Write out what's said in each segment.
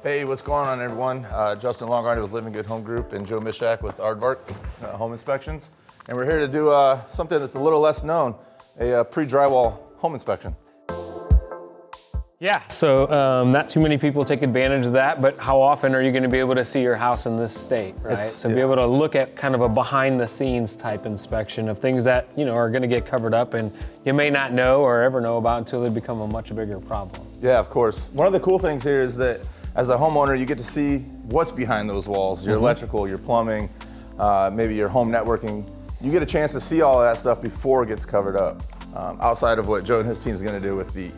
Hey, what's going on, everyone? Justin Longardi with Living Good Home Group and Joe Mishak with Aardvark Home Inspections. And we're here to do something that's a little less known, a pre-drywall home inspection. Yeah, so not too many people take advantage of that, but how often are you going to be able to see your house in this state, right? So be able to look at kind of a behind the scenes type inspection of things that, you know, are going to get covered up and you may not know or ever know about until they become a much bigger problem. Yeah, of course. One of the cool things here is that as a homeowner, you get to see what's behind those walls, your electrical, your plumbing, maybe your home networking. You get a chance to see all of that stuff before it gets covered up. Outside of what Joe and his team is going to do with the,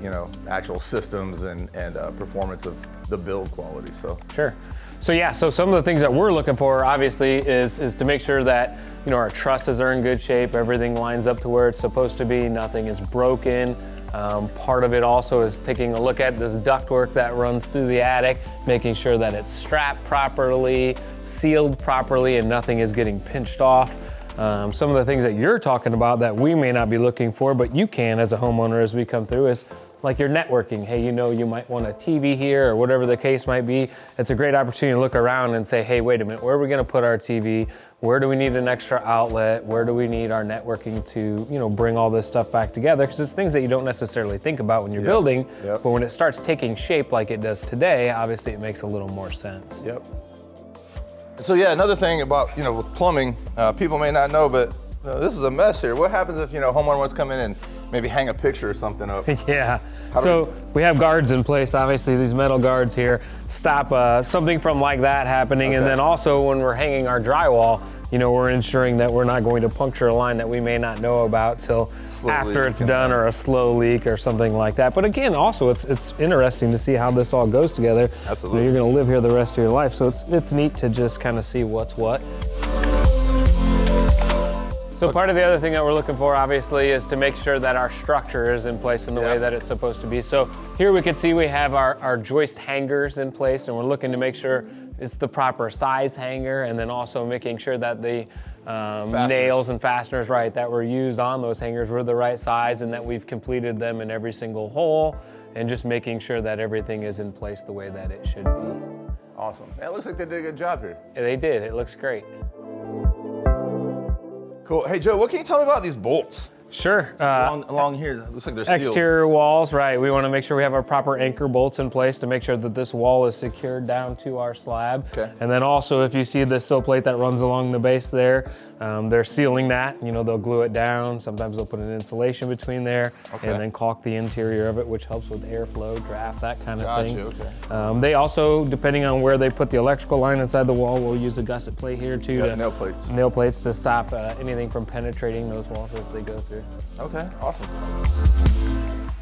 actual systems and performance of the build quality. So sure. So yeah, so some of the things that we're looking for, obviously, is to make sure that our trusses are in good shape, everything lines up to where it's supposed to be, nothing is broken. Part of it also is taking a look at this ductwork that runs through the attic, making sure that it's strapped properly, sealed properly, and nothing is getting pinched off. Some of the things that you're talking about that we may not be looking for, but you can as a homeowner as we come through, is like your networking. Hey, you might want a TV here or whatever the case might be. It's a great opportunity to look around and say, hey, wait a minute, where are we gonna put our TV? Where do we need an extra outlet? Where do we need our networking to, bring all this stuff back together? Because it's things that you don't necessarily think about when you're building, but when it starts taking shape like it does today, obviously it makes a little more sense. Yep. So yeah, another thing about, with plumbing, people may not know, but this is a mess here. What happens if, homeowner wants to come in and maybe hang a picture or something up? Yeah. So we have guards in place, obviously these metal guards here stop something from like that happening. And then also when we're hanging our drywall, we're ensuring that we're not going to puncture a line that we may not know about till after it's done, or a slow leak or something like that. But again, also it's interesting to see how this all goes together. Absolutely. You're gonna live here the rest of your life. So it's neat to just kind of see what's what. So part of the other thing that we're looking for, obviously, is to make sure that our structure is in place in the way that it's supposed to be. So here we can see we have our joist hangers in place, and we're looking to make sure it's the proper size hanger, and then also making sure that the nails and fasteners, that were used on those hangers were the right size, and that we've completed them in every single hole, and just making sure that everything is in place the way that it should be. Awesome. It looks like they did a good job here. Yeah, they did. It looks great. Cool. Hey, Joe, what can you tell me about these bolts? Sure. Along here, it looks like they're sealed. Exterior walls, right. We want to make sure we have our proper anchor bolts in place to make sure that this wall is secured down to our slab. Okay. And then also, if you see the sill plate that runs along the base there, they're sealing that. They'll glue it down. Sometimes they'll put an insulation between there, and then caulk the interior of it, which helps with airflow, draft, that kind of thing. Okay. They also, depending on where they put the electrical line inside the wall, we'll use a gusset plate here too. Nail plates. Nail plates to stop anything from penetrating those walls as they go through. Okay, awesome.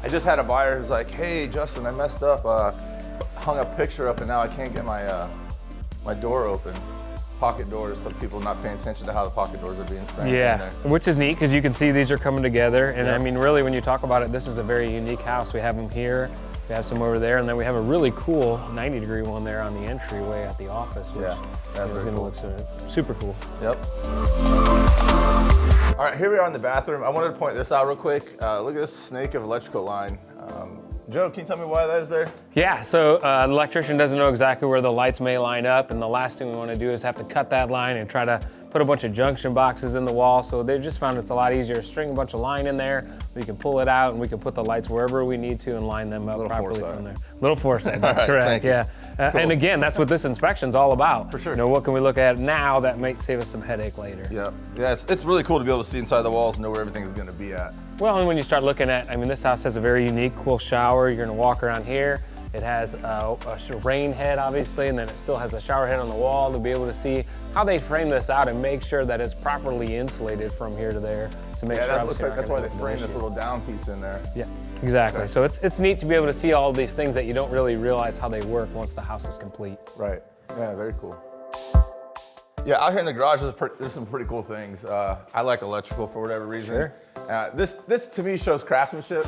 I just had a buyer who's like, hey, Justin, I messed up. Hung a picture up and now I can't get my my door open. Pocket doors, some people not paying attention to how the pocket doors are being framed. Yeah, which is neat because you can see these are coming together. And I mean, really, when you talk about it, this is a very unique house. We have them here, we have some over there, and then we have a really cool 90-degree one there on the entryway at the office, which is going to look super cool. Yep. All right, here we are in the bathroom. I wanted to point this out real quick. Look at this snake of electrical line. Joe, can you tell me why that is there? Yeah, so an electrician doesn't know exactly where the lights may line up, and the last thing we want to do is have to cut that line and try to put a bunch of junction boxes in the wall. So they just found it's a lot easier to string a bunch of line in there. We can pull it out and we can put the lights wherever we need to and line them up properly from there. Little foresight, that's correct, yeah. Cool. And again, that's what this inspection's all about. For sure. What can we look at now that might save us some headache later? Yeah, it's really cool to be able to see inside the walls and know where everything is going to be at. Well, and when you start looking at, this house has a very unique, cool shower. You're gonna walk around here. It has a rain head, obviously, and then it still has a shower head on the wall to be able to see how they frame this out and make sure that it's properly insulated from here to there to make sure. That looks like that's why they framed this little down piece in there. Yeah, exactly. Okay. So it's neat to be able to see all of these things that you don't really realize how they work once the house is complete. Right. Yeah, very cool. Yeah, out here in the garage, there's some pretty cool things. I like electrical for whatever reason. Sure. This to me shows craftsmanship.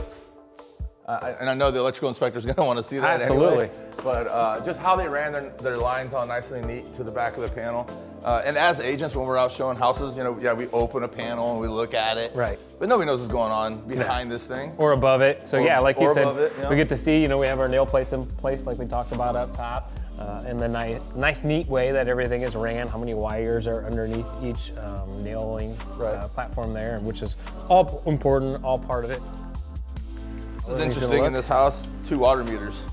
And I know the electrical inspector's gonna want to see that. Absolutely. Anyway. But just how they ran their lines all nicely and neat to the back of the panel. And as agents, when we're out showing houses, we open a panel and we look at it. Right. But nobody knows what's going on behind this thing. Or above it. So yeah, like you said, it, we get to see, we have our nail plates in place like we talked about up top. in the nice, neat way that everything is ran, how many wires are underneath each nailing platform there, which is all important, all part of it. This is interesting in this house, 2 water meters.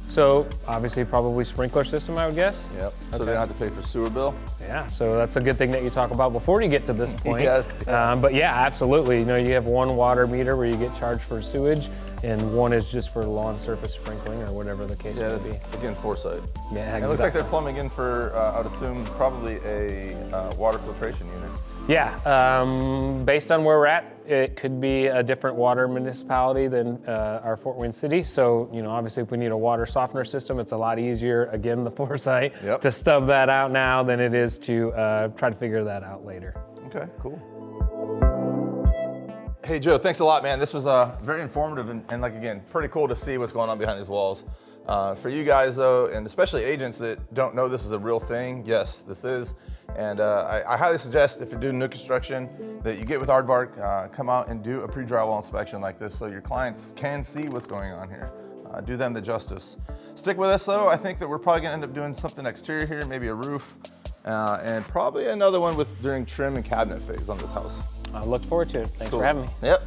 So obviously probably sprinkler system, I would guess. Yep, so they don't have to pay for sewer bill. Yeah, so that's a good thing that you talk about before you get to this point. Yes. But yeah, absolutely. You know, you have 1 water meter where you get charged for sewage, and 1 is just for lawn surface sprinkling or whatever the case may be. Again, foresight. Yeah, exactly. It looks like they're plumbing in for, I'd assume, probably a water filtration unit. Yeah, based on where we're at, it could be a different water municipality than our Fort Wayne City. So, you know, obviously if we need a water softener system, it's a lot easier, again, the foresight, to stub that out now than it is to try to figure that out later. Okay, cool. Hey Joe, thanks a lot, man. This was very informative and like, again, pretty cool to see what's going on behind these walls. For you guys though, and especially agents that don't know this is a real thing, yes, this is. And I highly suggest if you're doing new construction that you get with Aardvark, come out and do a pre-drywall inspection like this so your clients can see what's going on here. Do them the justice. Stick with us though. I think that we're probably gonna end up doing something exterior here, maybe a roof, and probably another one during trim and cabinet phase on this house. I look forward to it. Thanks for having me. Yep.